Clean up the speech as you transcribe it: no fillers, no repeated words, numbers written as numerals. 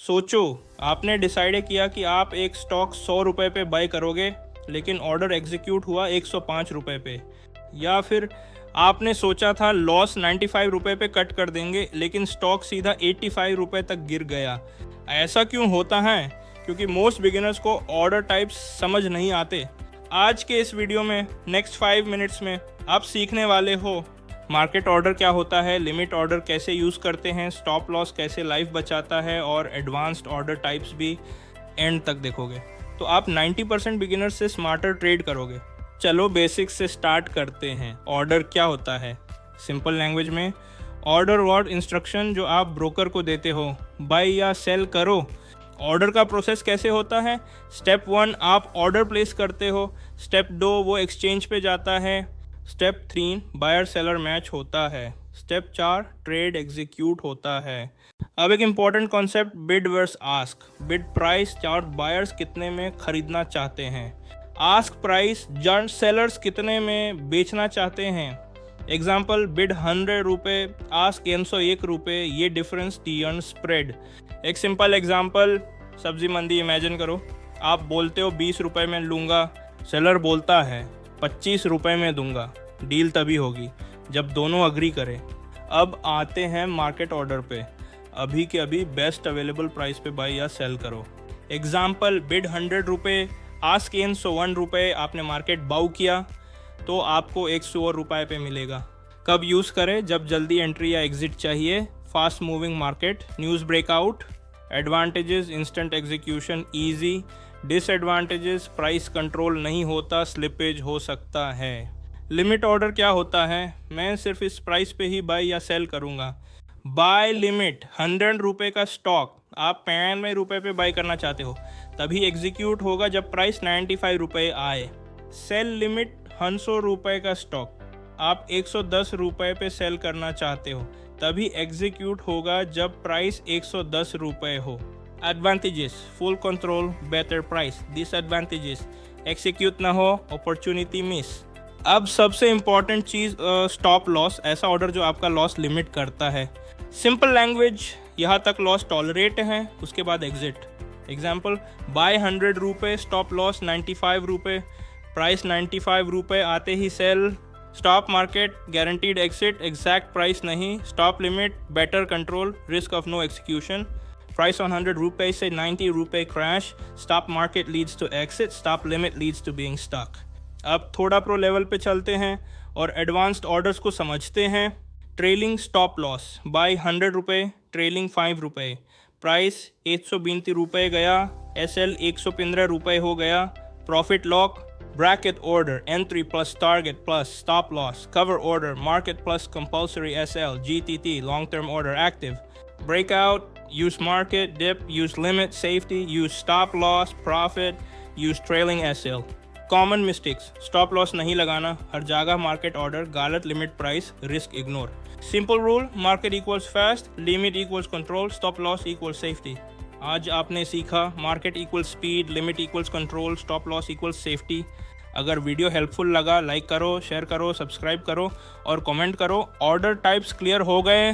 सोचो, आपने डिसाइड किया कि आप एक स्टॉक 100 रुपये पे बाय करोगे, लेकिन ऑर्डर एग्जीक्यूट हुआ 105 रुपये पे। या फिर आपने सोचा था लॉस 95 रुपये पे कट कर देंगे, लेकिन स्टॉक सीधा 85 रुपये तक गिर गया। ऐसा क्यों होता है? क्योंकि मोस्ट बिगिनर्स को ऑर्डर टाइप्स समझ नहीं आते। आज के इस वीडियो में नेक्स्ट 5 मिनट्स में आप सीखने वाले हो मार्केट ऑर्डर क्या होता है, लिमिट ऑर्डर कैसे यूज़ करते हैं, स्टॉप लॉस कैसे लाइफ बचाता है, और एडवांस्ड ऑर्डर टाइप्स भी एंड तक देखोगे तो आप 90% बिगिनर से स्मार्टर ट्रेड करोगे। चलो बेसिक्स से स्टार्ट करते हैं। ऑर्डर क्या होता है? सिंपल लैंग्वेज में ऑर्डर वर्ड इंस्ट्रक्शन जो आप ब्रोकर को देते हो, बाय या सेल करो। ऑर्डर का प्रोसेस कैसे होता है? स्टेप 1 आप ऑर्डर प्लेस करते हो, स्टेप 2 वो एक्सचेंज पे जाता है, स्टेप 3 बायर सेलर मैच होता है, स्टेप 4 ट्रेड एग्जीक्यूट होता है। अब एक important concept, bid versus ask. Bid price और बायर्स कितने में खरीदना चाहते हैं, आस्क प्राइस जन सेलर्स कितने में बेचना चाहते हैं। एग्जाम्पल, बिड 100 रुपये, आस्क 101 रुपये, ये डिफरेंस टी अर्न स्प्रेड। एक सिंपल एग्जाम्पल, सब्जी मंडी इमेजिन करो। आप बोलते हो 20 रुपये में लूँगा, सेलर बोलता है 25 रुपये में दूंगा। डील तभी होगी जब दोनों अग्री करें। अब आते हैं मार्केट ऑर्डर पे। अभी के अभी बेस्ट अवेलेबल प्राइस पे बाय या सेल करो। एग्जाम्पल, बिड 100 रुपये, आस्क 101 रुपये। आपने मार्केट बाउ किया तो आपको 100 रुपये पे मिलेगा। कब यूज़ करें? जब जल्दी एंट्री या एग्जिट चाहिए, fast moving market, news breakout. Advantages, instant execution, easy. Disadvantages, price control नहीं होता, स्लिपेज हो सकता है। लिमिट ऑर्डर क्या होता है? मैं सिर्फ इस प्राइस पे ही बाय या सेल करूँगा। बाय लिमिट 100 रुपये का स्टॉक आप 95 रुपये पे बाय करना चाहते हो, तभी एग्जीक्यूट होगा जब प्राइस 95 रुपये आए। सेल लिमिट 100 रुपये का स्टॉक आप 110 रुपये पे सेल करना चाहते हो, तभी एग्जीक्यूट होगा जब प्राइस 110 रुपये हो। Advantages, full control, better price. Disadvantages, execute ना हो, अपॉर्चुनिटी मिस। अब सबसे इम्पॉर्टेंट चीज़, स्टॉप लॉस, ऐसा ऑर्डर जो आपका लॉस लिमिट करता है। सिंपल लैंग्वेज, यहाँ तक लॉस टॉलरेट है, उसके बाद एग्जिट। एग्जाम्पल, बाय 100 रुपये, स्टॉप लॉस 95 रुपये, प्राइस 95 रुपये आते ही sell. Stop market, guaranteed exit, exact price नहीं। Stop limit, better control, risk of no execution. Price on 100 rupees say 90 रुपये crash. Stop market leads to exit. Stop limit leads to being stuck. अब थोड़ा pro level पे चलते हैं और advanced orders को समझते हैं। ट्रेलिंग स्टॉप लॉस, बाय 100 रुपये, ट्रेलिंग 5 रुपये, प्राइस 132 रुपये गया, SL 115 रुपये हो गया। Profit lock, bracket order, entry plus target plus stop loss, cover order, market plus compulsory SL, GTT, long term order active. Breakout, use market, dip, use limit, safety, use stop loss, profit, use trailing SL. Common mistakes, stop loss नहीं लगाना, हर जगह market order, गलत limit price, risk ignore. Simple rule, market equals fast, limit equals control, stop loss equals safety. आज आपने सीखा market equals speed, limit equals control, stop loss equals safety. अगर video helpful लगा, like करो, share करो, subscribe करो और comment करो। ऑर्डर टाइप्स क्लियर हो गए?